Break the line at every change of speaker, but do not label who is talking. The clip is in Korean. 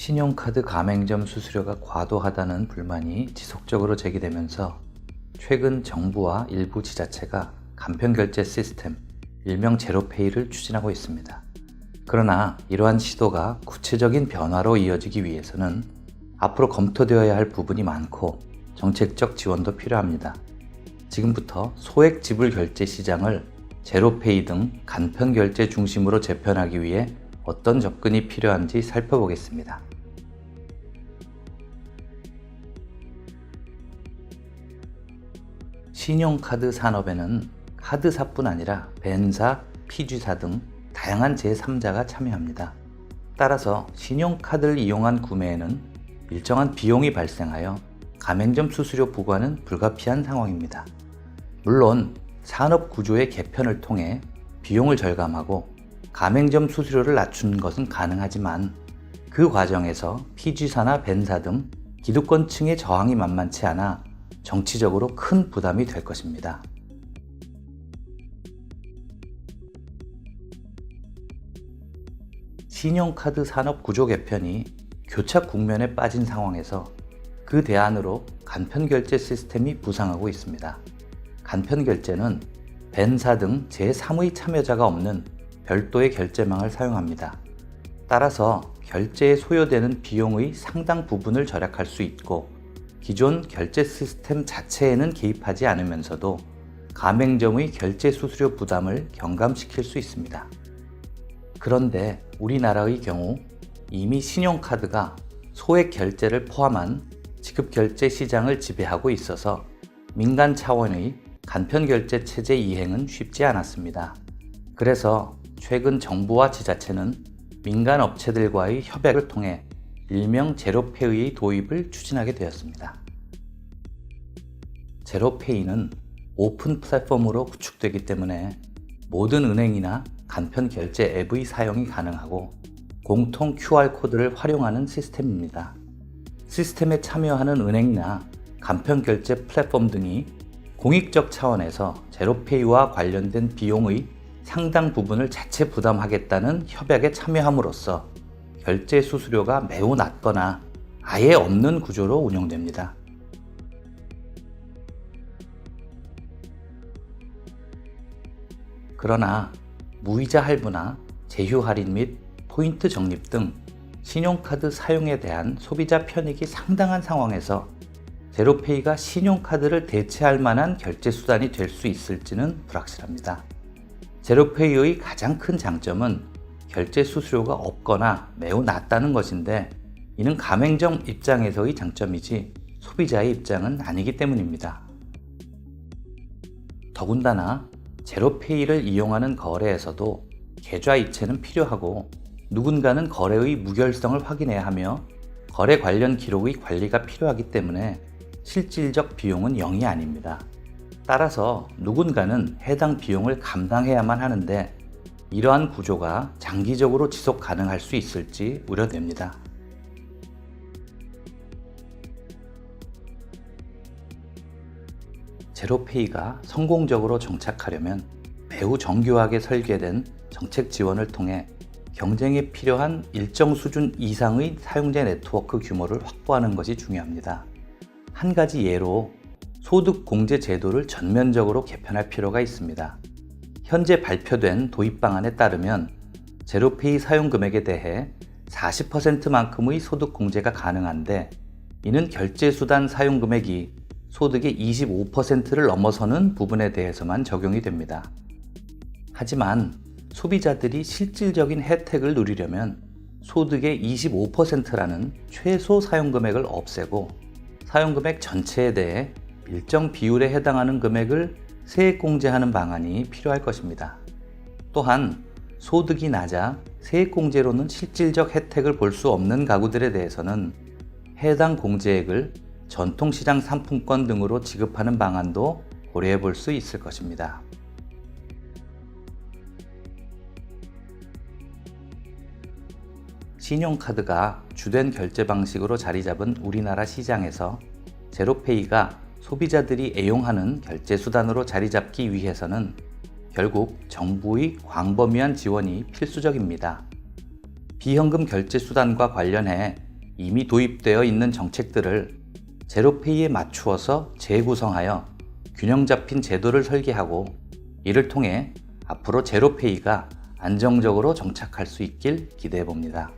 신용카드 가맹점 수수료가 과도하다는 불만이 지속적으로 제기되면서 최근 정부와 일부 지자체가 간편결제 시스템, 일명 제로페이를 추진하고 있습니다. 그러나 이러한 시도가 구체적인 변화로 이어지기 위해서는 앞으로 검토되어야 할 부분이 많고 정책적 지원도 필요합니다. 지금부터 소액 지불 결제 시장을 제로페이 등 간편결제 중심으로 재편하기 위해 어떤 접근이 필요한지 살펴보겠습니다. 신용카드 산업에는 카드사뿐 아니라 벤사, 피쥐사 등 다양한 제3자가 참여합니다. 따라서 신용카드를 이용한 구매에는 일정한 비용이 발생하여 가맹점 수수료 부과는 불가피한 상황입니다. 물론 산업 구조의 개편을 통해 비용을 절감하고 가맹점 수수료를 낮추는 것은 가능하지만 그 과정에서 피쥐사나 벤사 등 기득권층의 저항이 만만치 않아 정치적으로 큰 부담이 될 것입니다. 신용카드 산업 구조 개편이 교착 국면에 빠진 상황에서 그 대안으로 간편결제 시스템이 부상하고 있습니다. 간편결제는 벤사 등 제3의 참여자가 없는 별도의 결제망을 사용합니다. 따라서 결제에 소요되는 비용의 상당 부분을 절약할 수 있고 기존 결제 시스템 자체에는 개입하지 않으면서도 가맹점의 결제 수수료 부담을 경감시킬 수 있습니다. 그런데 우리나라의 경우 이미 신용카드가 소액 결제를 포함한 지급결제 시장을 지배하고 있어서 민간 차원의 간편결제 체제 이행은 쉽지 않았습니다. 그래서 최근 정부와 지자체는 민간 업체들과의 협약을 통해 일명 제로페이의 도입을 추진하게 되었습니다. 제로페이는 오픈 플랫폼으로 구축되기 때문에 모든 은행이나 간편결제 앱의 사용이 가능하고 공통 QR코드를 활용하는 시스템입니다. 시스템에 참여하는 은행이나 간편결제 플랫폼 등이 공익적 차원에서 제로페이와 관련된 비용의 상당 부분을 자체 부담하겠다는 협약에 참여함으로써 결제 수수료가 매우 낮거나 아예 없는 구조로 운영됩니다. 그러나 무이자 할부나 제휴 할인 및 포인트 적립 등 신용카드 사용에 대한 소비자 편익이 상당한 상황에서 제로페이가 신용카드를 대체할 만한 결제 수단이 될 수 있을지는 불확실합니다. 제로페이의 가장 큰 장점은 결제 수수료가 없거나 매우 낮다는 것인데 이는 가맹점 입장에서의 장점이지 소비자의 입장은 아니기 때문입니다. 더군다나 제로페이를 이용하는 거래에서도 계좌 이체는 필요하고 누군가는 거래의 무결성을 확인해야 하며 거래 관련 기록의 관리가 필요하기 때문에 실질적 비용은 0이 아닙니다. 따라서 누군가는 해당 비용을 감당해야만 하는데 이러한 구조가 장기적으로 지속 가능할 수 있을지 우려됩니다. 제로페이가 성공적으로 정착하려면 매우 정교하게 설계된 정책 지원을 통해 경쟁에 필요한 일정 수준 이상의 사용자 네트워크 규모를 확보하는 것이 중요합니다. 한 가지 예로 소득 공제 제도를 전면적으로 개편할 필요가 있습니다. 현재 발표된 도입 방안에 따르면 제로페이 사용 금액에 대해 40%만큼의 소득 공제가 가능한데 이는 결제 수단 사용 금액이 소득의 25%를 넘어서는 부분에 대해서만 적용이 됩니다. 하지만 소비자들이 실질적인 혜택을 누리려면 소득의 25%라는 최소 사용 금액을 없애고 사용 금액 전체에 대해 일정 비율에 해당하는 금액을 세액공제하는 방안이 필요할 것입니다. 또한 소득이 낮아 세액공제로는 실질적 혜택을 볼 수 없는 가구들에 대해서는 해당 공제액을 전통시장 상품권 등으로 지급하는 방안도 고려해 볼 수 있을 것입니다. 신용카드가 주된 결제 방식으로 자리 잡은 우리나라 시장에서 제로페이가 소비자들이 애용하는 결제 수단으로 자리 잡기 위해서는 결국 정부의 광범위한 지원이 필수적입니다. 비현금 결제 수단과 관련해 이미 도입되어 있는 정책들을 제로페이에 맞추어서 재구성하여 균형 잡힌 제도를 설계하고 이를 통해 앞으로 제로페이가 안정적으로 정착할 수 있길 기대해 봅니다.